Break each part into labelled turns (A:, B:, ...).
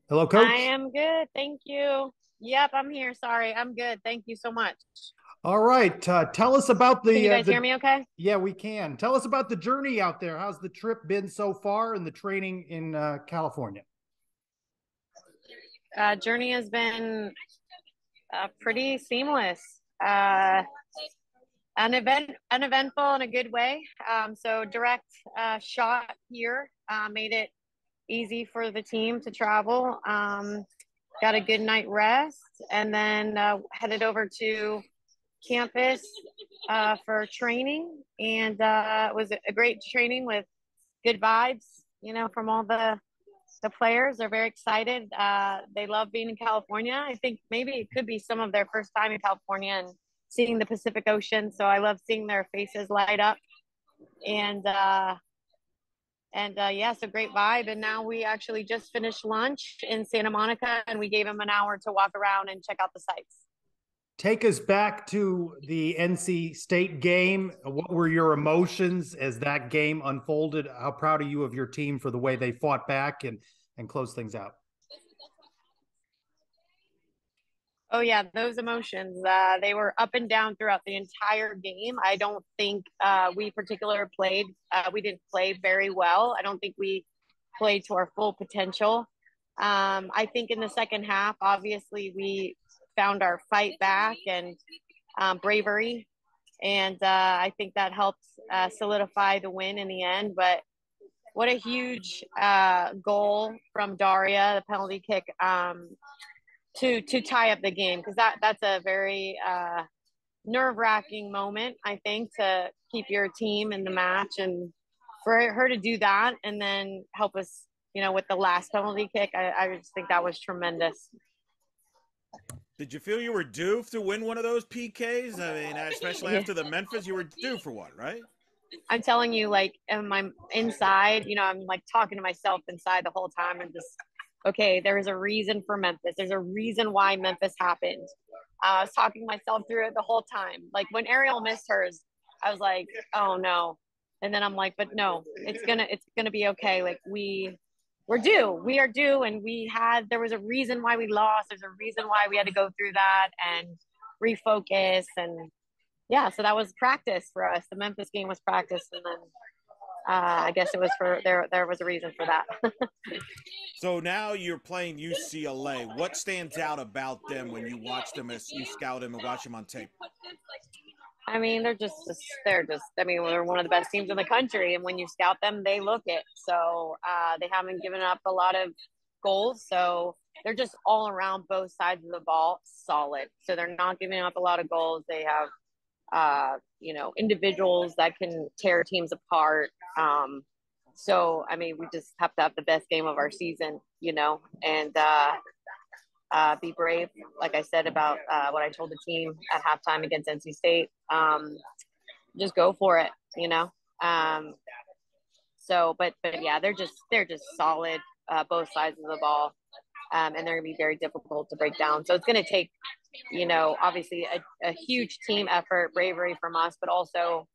A: Hello, Coach.
B: I am good. Thank you. Yep, I'm here. Sorry. I'm good. Thank you so much.
A: All right. Tell us about
B: Can you
A: the
B: guys hear me okay?
A: yeah, we can. Tell us about the journey out there. How's the trip been so far and the training in California?
B: Journey has been pretty seamless. Uh, uneventful in a good way. So direct shot here made it easy for the team to travel. Got a good night rest and then headed over to campus for training. And it was a great training with good vibes, from all the players. Are very excited. They love being in California. I think maybe it could be some of their first time in California and seeing the Pacific Ocean. So I love seeing their faces light up. And yeah, so great vibe. And now we actually just finished lunch in Santa Monica, and we gave them an hour to walk around and check out the sites.
A: Take us back to the NC State game. What were your emotions as that game unfolded? How proud are you of your team for the way they fought back and closed things out?
B: Oh yeah, those emotions. They were up and down throughout the entire game. I don't think we particularly played. We didn't play very well. I don't think we played to our full potential. I think in the second half, obviously, we found our fight back and bravery, and I think that helped solidify the win in the end. But what a huge goal from Daria, the penalty kick. To tie up the game, because that's a very nerve-wracking moment, I think, to keep your team in the match, and for her to do that and then help us, with the last penalty kick. I just think that was tremendous.
C: Did you feel you were due to win one of those PKs? I mean, especially
B: Yeah.
C: after the Memphis, you were due for one, right?
B: I'm telling you, like, am I inside, I'm like talking to myself inside the whole time, and just, okay, there is a reason for Memphis. There's a reason why Memphis happened. I was talking myself through it the whole time. Like when Ariel missed hers, I was like, oh no. And then I'm like, but no, it's gonna be okay. Like we are due. And there was a reason why we lost. There's a reason why we had to go through that and refocus. And yeah, so that was practice for us. The Memphis game was practice. And then I guess it was there was a reason for that.
C: So now you're playing UCLA. What stands out about them when you watch them, as you scout them and watch them on tape?
B: I mean, we're one of the best teams in the country. And when you scout them, they look it. So they haven't given up a lot of goals. So they're just all around both sides of the ball solid. So they're not giving up a lot of goals. They have individuals that can tear teams apart. So, I mean, we just have to have the best game of our season, and be brave. Like I said about what I told the team at halftime against NC State, just go for it, but yeah, they're just solid, both sides of the ball. And they're going to be very difficult to break down. So it's going to take, obviously a huge team effort, bravery from us, but also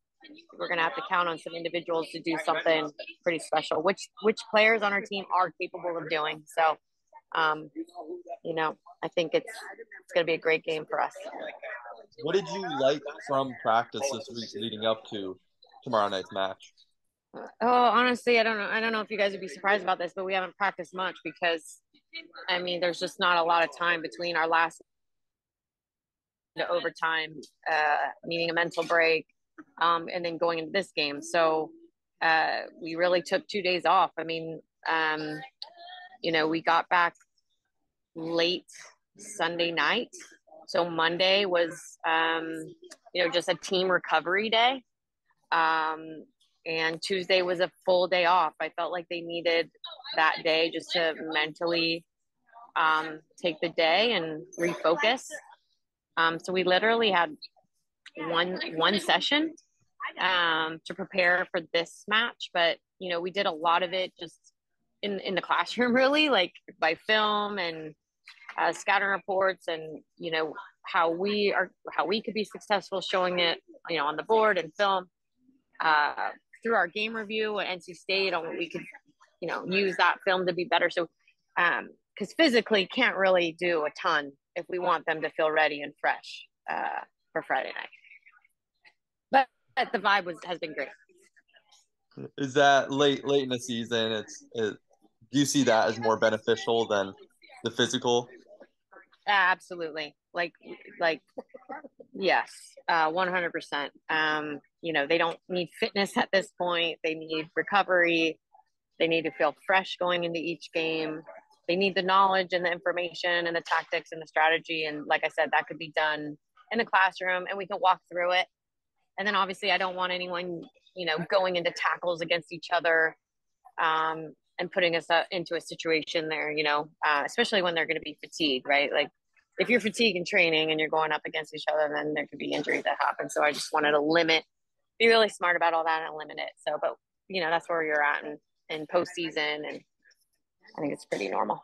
B: we're going to have to count on some individuals to do something pretty special, which players on our team are capable of doing. So, I think it's going to be a great game for us.
D: What did you like from practice this week leading up to tomorrow night's match?
B: Oh, honestly, I don't know. I don't know if you guys would be surprised about this, but we haven't practiced much because, I mean, there's just not a lot of time between our last overtime, needing a mental break, and then going into this game. So we really took 2 days off. I mean, we got back late Sunday night. So Monday was, just a team recovery day. And Tuesday was a full day off. I felt like they needed that day just to mentally take the day and refocus. So we literally had one session to prepare for this match, but we did a lot of it just in the classroom, really, like by film and scouting reports, and how we could be successful showing it on the board and film, through our game review at NC State on what we could, use that film to be better. So, because physically can't really do a ton if we want them to feel ready and fresh for Friday night. But the vibe has been great.
D: Is that late in the season? Do you see that as more beneficial than the physical?
B: Absolutely. Like, yes, 100%. They don't need fitness at this point. They need recovery. They need to feel fresh going into each game. They need the knowledge and the information and the tactics and the strategy. And like I said, that could be done in the classroom and we can walk through it. And then obviously I don't want anyone, going into tackles against each other, and putting us into a situation there, especially when they're going to be fatigued, right? Like if you're fatigued in training and you're going up against each other, then there could be injuries that happen. So I just wanted to be really smart about all that and limit it. So, but that's where you're at in postseason, and I think it's pretty normal.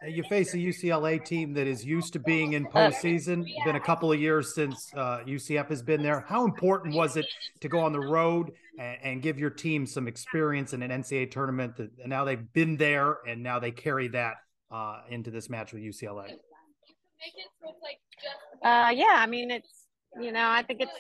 A: You face a UCLA team that is used to being in postseason. It's been a couple of years since UCF has been there. How important was it to go on the road and give your team some experience in an NCAA tournament and now they've been there and now they carry that into this match with UCLA?
B: I mean, it's, I think it's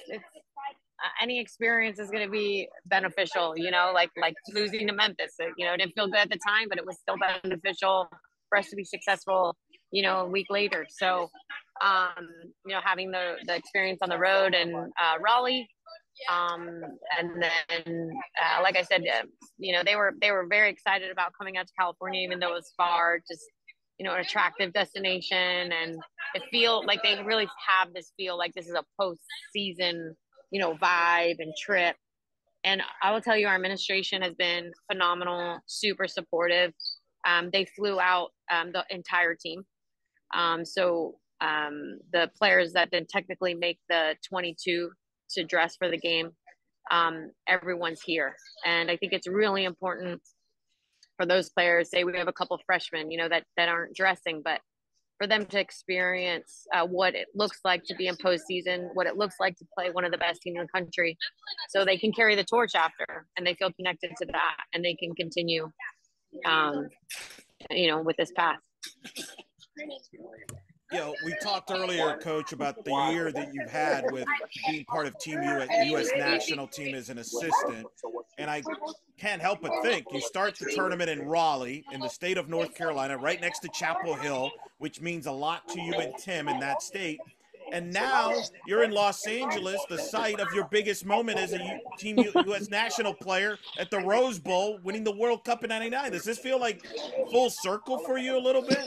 B: any experience is going to be beneficial, like losing to Memphis, it didn't feel good at the time, but it was still beneficial for us to be successful, a week later. So, having the experience on the road and Raleigh, and then, like I said, they were very excited about coming out to California, even though it was far, just, an attractive destination. And it feel like they really have this feel like this is a postseason, vibe and trip. And I will tell you, our administration has been phenomenal, super supportive. They flew out the entire team. So the players that didn't technically make the 22 to dress for the game, everyone's here. And I think it's really important for those players. Say we have a couple freshmen, that aren't dressing, but for them to experience what it looks like to be in postseason, what it looks like to play one of the best teams in the country, so they can carry the torch after and they feel connected to that and they can continue, with this path.
C: We talked earlier, Coach, about the year that you've had with being part of Team U.S. national team as an assistant. And I can't help but think you start the tournament in Raleigh in the state of North Carolina, right next to Chapel Hill, which means a lot to you and Tim in that state. And now you're in Los Angeles, the site of your biggest moment as a Team U.S. national player at the Rose Bowl, winning the World Cup in '99. Does this feel like full circle for you a little bit?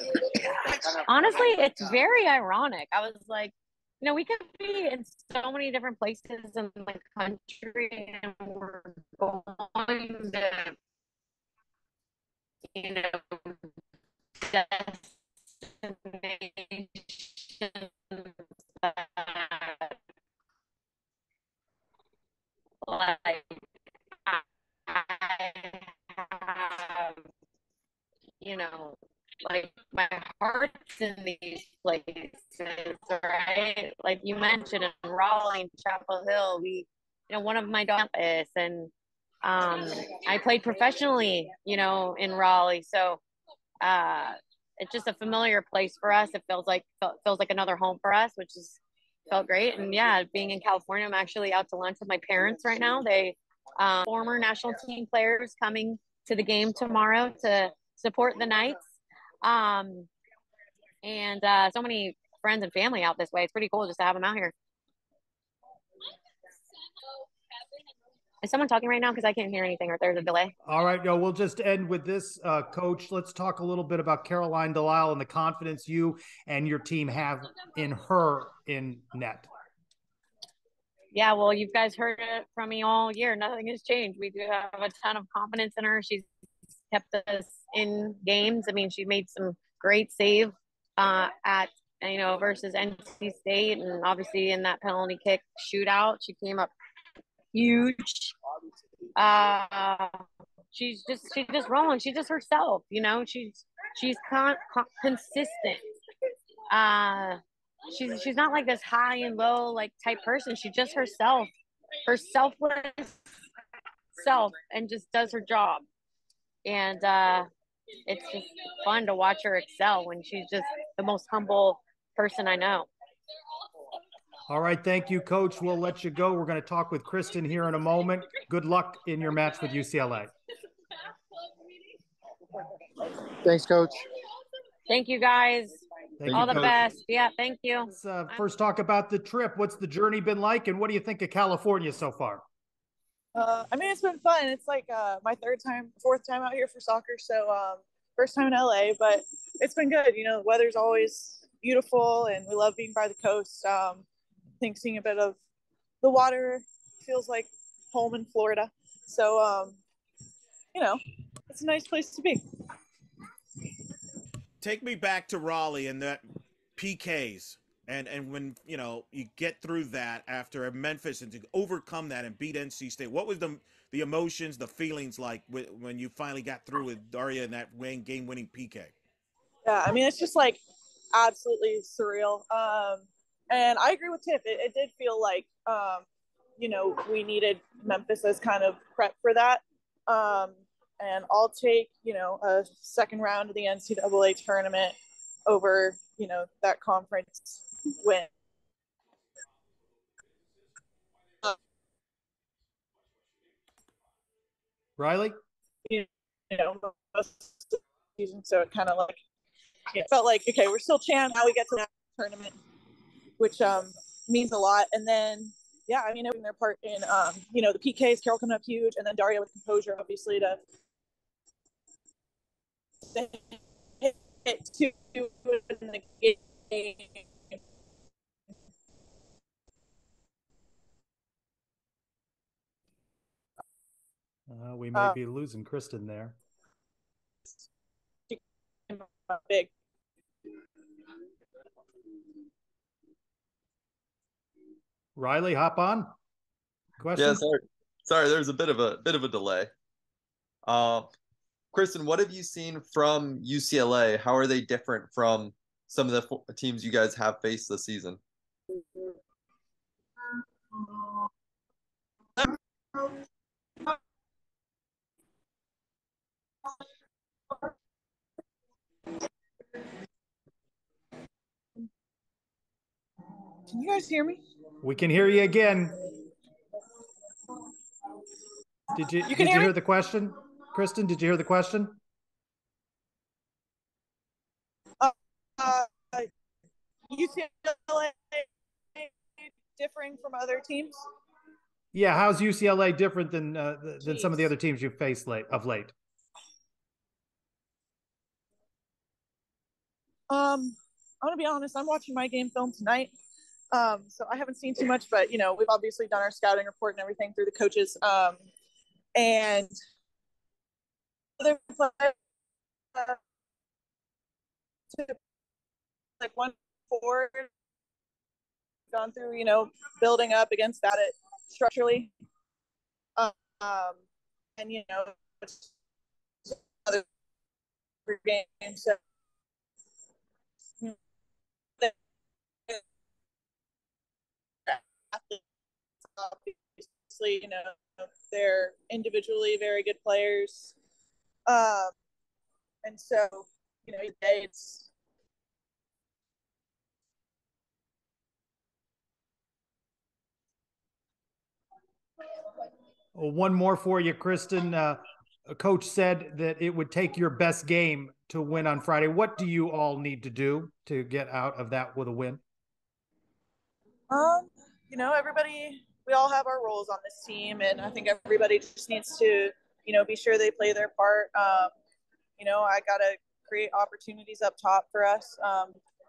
B: Honestly, it's very ironic. I was like, we could be in so many different places in the country and we're going to, destinations that, like, I have, like my heart's in these places, right? Like you mentioned in Raleigh and Chapel Hill, one of my campus, and I played professionally, in Raleigh. So it's just a familiar place for us. It feels like another home for us, which felt great. And yeah, being in California, I'm actually out to lunch with my parents right now. They former national team players coming to the game tomorrow to support the Knights. And so many friends and family out this way. It's pretty cool just to have them out here. Is someone talking right now? Because I can't hear anything, or there's a delay.
A: All right, we'll just end with this, Coach. Let's talk a little bit about Caroline Delisle and the confidence you and your team have in her in net.
B: Yeah, well, you guys heard it from me all year. Nothing has changed. We do have a ton of confidence in her. She's kept us in games. I mean, she made some great save at versus NC State, and obviously in that penalty kick shootout, she came up huge. She's just rolling. She's just herself. She's consistent. she's not like this high and low like type person. She's just herself, her selfless self, and just does her job. And it's just fun to watch her excel when she's just the most humble person I know.
A: All right. Thank you, Coach. We'll let you go. We're going to talk with Kristen here in a moment. Good luck in your match with UCLA.
E: Thanks, Coach.
B: Thank you, guys. All the best. Yeah, thank you.
A: Let's first talk about the trip. What's the journey been like, and what do you think of California so far?
F: I mean, it's been fun. It's like my fourth time out here for soccer. So first time in LA, but it's been good. You know, the weather's always beautiful, and we love being by the coast. I think seeing a bit of the water feels like home in Florida. So, you know, it's a nice place to be.
C: Take me back to Raleigh and that PKs. And when, you know, you get through that after Memphis and to overcome that and beat NC State, what was the emotions, the feelings like when you finally got through with Daria and that game-winning PK?
F: Yeah, I mean, it's just like absolutely surreal. And I agree with Tiff. It did feel like, you know, we needed Memphis as kind of prep for that. And I'll take, you know, a second round of the NCAA tournament over, you know, that conference win.
A: Riley?
F: You know, most of the season, so it kind of like, it felt like, okay, we're still champ. Now we get to that tournament, which means a lot. And then, yeah, I mean, it was their part in, you know, the PKs, Carol coming up huge, and then Daria with composure, obviously, to hit two in the game.
A: We may be losing Kristen there.
F: Big.
A: Riley, hop on. Question?
D: Yeah, sorry, there's a bit of a delay. Kristen, what have you seen from UCLA? How are they different from some of the teams you guys have faced this season?
F: Can you guys hear me?
A: We can hear you again. Did you hear the question? Kristen, did you hear the question?
F: UCLA differing from other teams?
A: Yeah, how's UCLA different than some of the other teams you've faced of late?
F: I'm gonna be honest. I'm watching my game film tonight, so I haven't seen too much. But you know, we've obviously done our scouting report and everything through the coaches, and other players, like 1-4, gone through, you know, building up against that structurally, and you know, it's other games. So, obviously, you know, they're individually very good players, and so, you know, it's.
A: Well, one more for you, Kristen. A coach said that it would take your best game to win on Friday. What do you all need to do to get out of that with a win?
F: You know, we all have our roles on this team, and I think everybody just needs to, you know, be sure they play their part. You know, I got to create opportunities up top for us.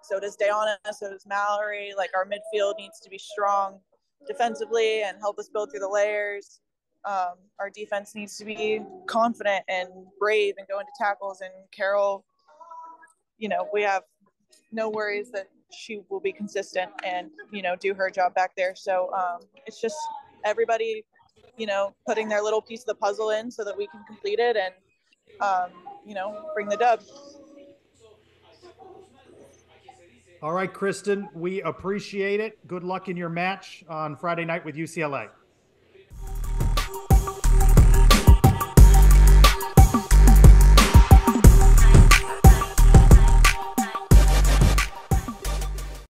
F: So does Dayana, so does Mallory. Like, our midfield needs to be strong defensively and help us build through the layers. Our defense needs to be confident and brave and go into tackles. And Carol, you know, we have no worries that she will be consistent and, you know, do her job back there. So it's just everybody, you know, putting their little piece of the puzzle in so that we can complete it and, you know, bring the dub.
A: All right, Kristen, we appreciate it. Good luck in your match on Friday night with UCLA.